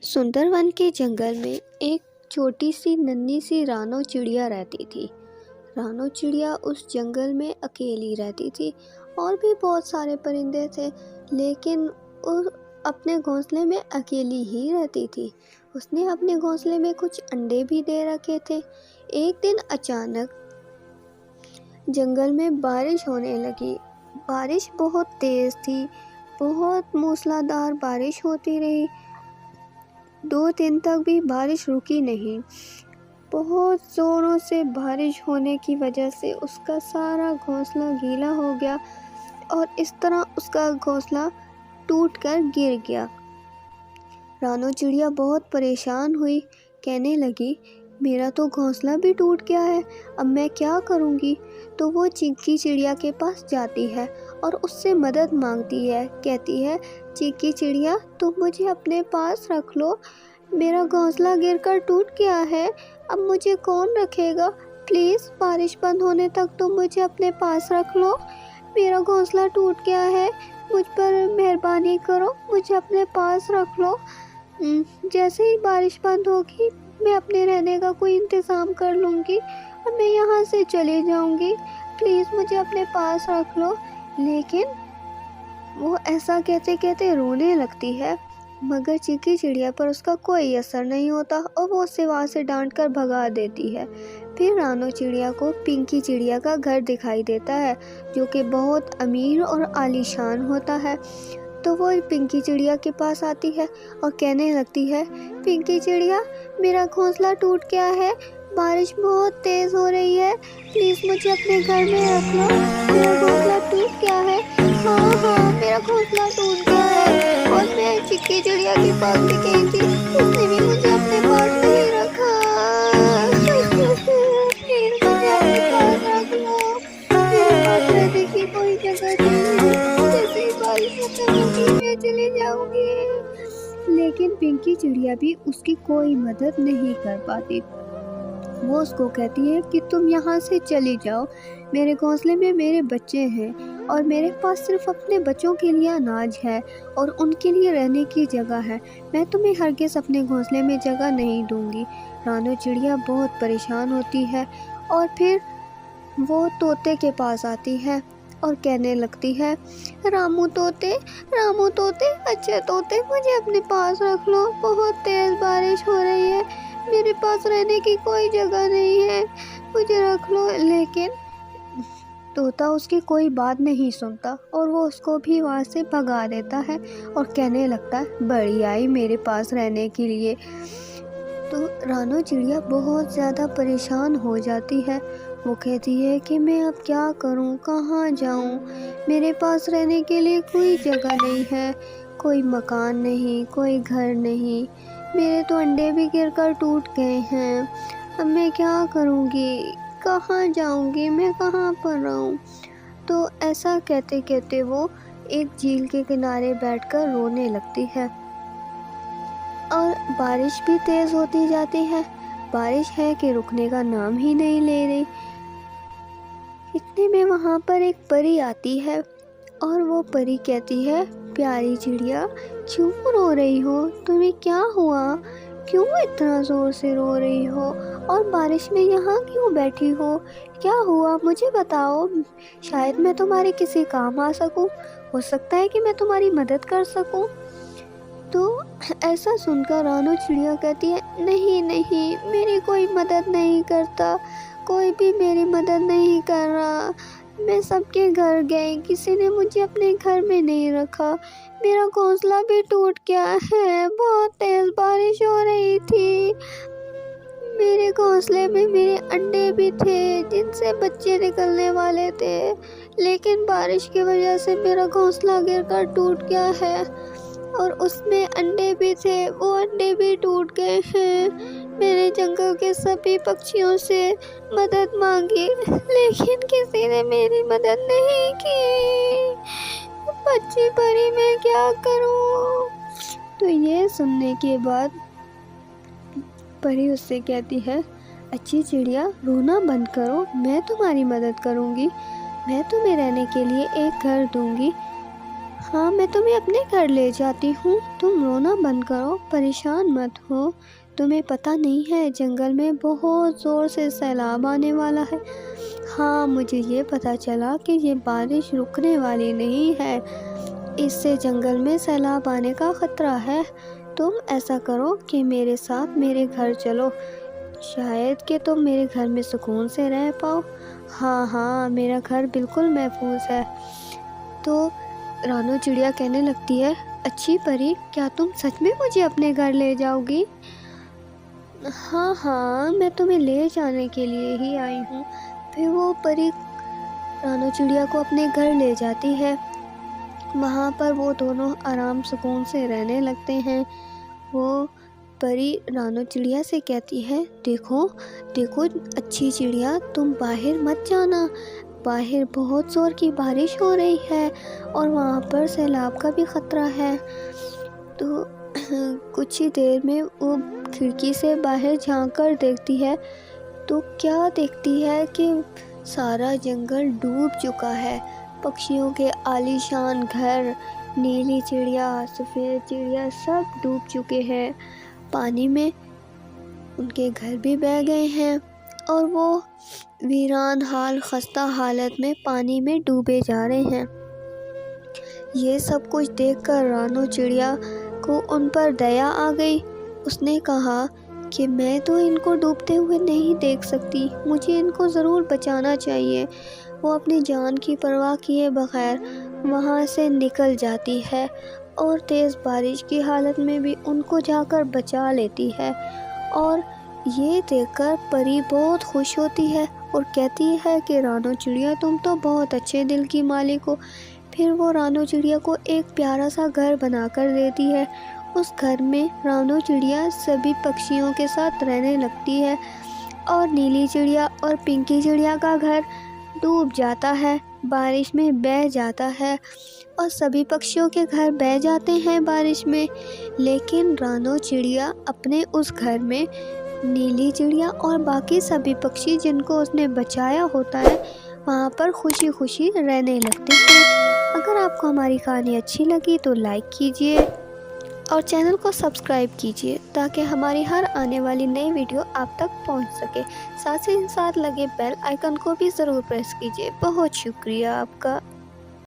सुंदरवन के जंगल में एक छोटी सी नन्ही सी रानो चिड़िया रहती थी। रानो चिड़िया उस जंगल में अकेली रहती थी और भी बहुत सारे परिंदे थे, लेकिन वो अपने घोंसले में अकेली ही रहती थी। उसने अपने घोंसले में कुछ अंडे भी दे रखे थे। एक दिन अचानक जंगल में बारिश होने लगी। बारिश बहुत तेज थी, बहुत मूसलाधार बारिश होती रही। 2 दिन तक भी बारिश रुकी नहीं। बहुत ज़ोरों से बारिश होने की वजह से उसका सारा घोंसला गीला हो गया और इस तरह उसका घोंसला टूटकर गिर गया। रानो चिड़िया बहुत परेशान हुई, कहने लगी, मेरा तो घोंसला भी टूट गया है, अब मैं क्या करूँगी। तो वो चिंकी चिड़िया के पास जाती है और उससे मदद मांगती है। कहती है, चिंकी चिड़िया, तुम मुझे अपने पास रख लो, मेरा घोंसला गिरकर टूट गया है, अब मुझे कौन रखेगा। प्लीज़ बारिश बंद होने तक तुम मुझे अपने पास रख लो, मेरा घोंसला टूट गया है, मुझ पर मेहरबानी करो, मुझे अपने पास रख लो। जैसे ही बारिश बंद होगी मैं अपने रहने का कोई इंतज़ाम कर लूँगी और मैं यहाँ से चली जाऊँगी, प्लीज़ मुझे अपने पास रख लो। लेकिन वो ऐसा कहते कहते रोने लगती है, मगर चिंकी चिड़िया पर उसका कोई असर नहीं होता और वो उसे वहाँ से डांट कर भगा देती है। फिर रानो चिड़िया को पिंकी चिड़िया का घर दिखाई देता है, जो कि बहुत अमीर और आलीशान होता है। तो वो पिंकी चिड़िया के पास आती है और कहने लगती है, पिंकी चिड़िया, मेरा घोंसला टूट गया है, बारिश बहुत तेज़ हो रही है, प्लीज़ मुझे अपने घर में रख लो, मेरा घोंसला टूट गया है। हाँ, मेरा घोंसला टूट गया है और मैं चिंकी चिड़िया के पास भी गई थी, उसने भी मुझे अपने पास नहीं रखा। प्लीज़ मुझे अपने पास रख लो, मेरे पास रहने की कोई जगह नहीं है, जैसे ही बारिश खत्म होगी मैं चली जाऊंगी। लेकिन पिंकी चिड़िया भी उसकी कोई मदद नहीं कर पाती। वो उसको कहती है कि तुम यहाँ से चली जाओ, मेरे घोंसले में मेरे बच्चे हैं और मेरे पास सिर्फ अपने बच्चों के लिए अनाज है और उनके लिए रहने की जगह है, मैं तुम्हें हरगिज़ अपने घोंसले में जगह नहीं दूंगी। रानो चिड़िया बहुत परेशान होती है और फिर वो तोते के पास आती है और कहने लगती है, रामू तोते, अच्छे तोते, मुझे अपने पास रख लो, बहुत तेज़ बारिश हो रही है, मेरे पास रहने की कोई जगह नहीं है, मुझे रख लो। लेकिन तोता उसकी कोई बात नहीं सुनता और वो उसको भी वहाँ से भगा देता है और कहने लगता है, बड़ी आई मेरे पास रहने के लिए। तो रानो चिड़िया बहुत ज़्यादा परेशान हो जाती है। वो कहती है कि मैं अब क्या करूं, कहाँ जाऊं, मेरे पास रहने के लिए कोई जगह नहीं है, कोई मकान नहीं, कोई घर नहीं, मेरे तो अंडे भी गिरकर टूट गए हैं, अब मैं क्या करूंगी, कहाँ जाऊंगी, मैं कहाँ पर रहूं। तो ऐसा कहते कहते वो एक झील के किनारे बैठकर रोने लगती है और बारिश भी तेज़ होती जाती है। बारिश है कि रुकने का नाम ही नहीं ले रही। इतने में वहाँ पर एक परी आती है और वो परी कहती है, प्यारी चिड़िया, क्यों रो रही हो, तुम्हें क्या हुआ, क्यों इतना ज़ोर से रो रही हो और बारिश में यहाँ क्यों बैठी हो, क्या हुआ, मुझे बताओ, शायद मैं तुम्हारे किसी काम आ सकूं, हो सकता है कि मैं तुम्हारी मदद कर सकूं। तो ऐसा सुनकर रानो चिड़िया कहती है, नहीं, मेरी कोई मदद नहीं करता, कोई भी मेरी मदद नहीं कर रहा, मैं सबके घर गई, किसी ने मुझे अपने घर में नहीं रखा, मेरा घोंसला भी टूट गया है, बहुत तेज़ बारिश हो रही थी, मेरे घोंसले में मेरे अंडे भी थे जिनसे बच्चे निकलने वाले थे, लेकिन बारिश की वजह से मेरा घोंसला गिरकर टूट गया है और उसमें अंडे भी थे, वो अंडे भी टूट गए हैं। मैंने जंगल के सभी पक्षियों से मदद मांगी, लेकिन किसी ने मेरी मदद नहीं की, बच्ची परी, मैं क्या करूं। तो ये सुनने के बाद परी उससे कहती है, अच्छी चिड़िया, रोना बंद करो, मैं तुम्हारी मदद करूंगी, मैं तुम्हें रहने के लिए एक घर दूंगी, ہاں میں تمہیں اپنے گھر لے جاتی ہوں، تم رونا بند کرو، پریشان مت ہو۔ تمہیں پتہ نہیں ہے جنگل میں بہت زور سے سیلاب آنے والا ہے۔ ہاں مجھے یہ پتہ چلا کہ یہ بارش رکنے والی نہیں ہے، اس سے جنگل میں سیلاب آنے کا خطرہ ہے۔ تم ایسا کرو کہ میرے ساتھ میرے گھر چلو، شاید کہ تم میرے گھر میں سکون سے رہ پاؤ۔ ہاں ہاں میرا گھر بالکل محفوظ ہے۔ تو رانو چڑیا کہنے لگتی ہے، اچھی پری کیا تم سچ میں مجھے اپنے گھر لے جاؤ گی؟ ہاں ہاں میں تمہیں لے جانے کے لیے ہی آئی ہوں۔ پھر وہ پری رانو چڑیا کو اپنے گھر لے جاتی ہے۔ وہاں پر وہ دونوں آرام سکون سے رہنے لگتے ہیں۔ وہ پری رانو چڑیا سے کہتی ہے، دیکھو دیکھو اچھی چڑیا، تم باہر مت جانا، باہر بہت زور کی بارش ہو رہی ہے اور وہاں پر سیلاب کا بھی خطرہ ہے۔ تو کچھ ہی دیر میں وہ کھڑکی سے باہر جھانک کر دیکھتی ہے تو کیا دیکھتی ہے کہ سارا جنگل ڈوب چکا ہے۔ پکشیوں کے عالیشان گھر، نیلی چڑیا، سفید چڑیا سب ڈوب چکے ہیں پانی میں، ان کے گھر بھی بہہ گئے ہیں اور وہ ویران حال خستہ حالت میں پانی میں ڈوبے جا رہے ہیں۔ یہ سب کچھ دیکھ کر رانو چڑیا کو ان پر دیا آ گئی۔ اس نے کہا کہ میں تو ان کو ڈوبتے ہوئے نہیں دیکھ سکتی، مجھے ان کو ضرور بچانا چاہیے۔ وہ اپنی جان کی پرواہ کیے بغیر وہاں سے نکل جاتی ہے اور تیز بارش کی حالت میں بھی ان کو جا کر بچا لیتی ہے۔ اور یہ دیکھ کر پری بہت خوش ہوتی ہے اور کہتی ہے کہ رانو چڑیا تم تو بہت اچھے دل کی مالک ہو۔ پھر وہ رانو چڑیا کو ایک پیارا سا گھر بنا کر دیتی ہے۔ اس گھر میں رانو چڑیا سبھی پکشیوں کے ساتھ رہنے لگتی ہے اور نیلی چڑیا اور پنکی چڑیا کا گھر ڈوب جاتا ہے، بارش میں بہہ جاتا ہے اور سبھی پکشیوں کے گھر بہہ جاتے ہیں بارش میں۔ لیکن رانو چڑیا اپنے اس گھر میں نیلی چڑیا اور باقی سبھی پکشی جن کو اس نے بچایا ہوتا ہے وہاں پر خوشی خوشی رہنے لگتے ہیں۔ اگر آپ کو ہماری کہانی اچھی لگی تو لائک کیجیے اور چینل کو سبسکرائب کیجیے تاکہ ہماری ہر آنے والی نئی ویڈیو آپ تک پہنچ سکے۔ ساتھ ہی ساتھ لگے بیل آئیکن کو بھی ضرور پریس کیجیے۔ بہت شکریہ آپ کا۔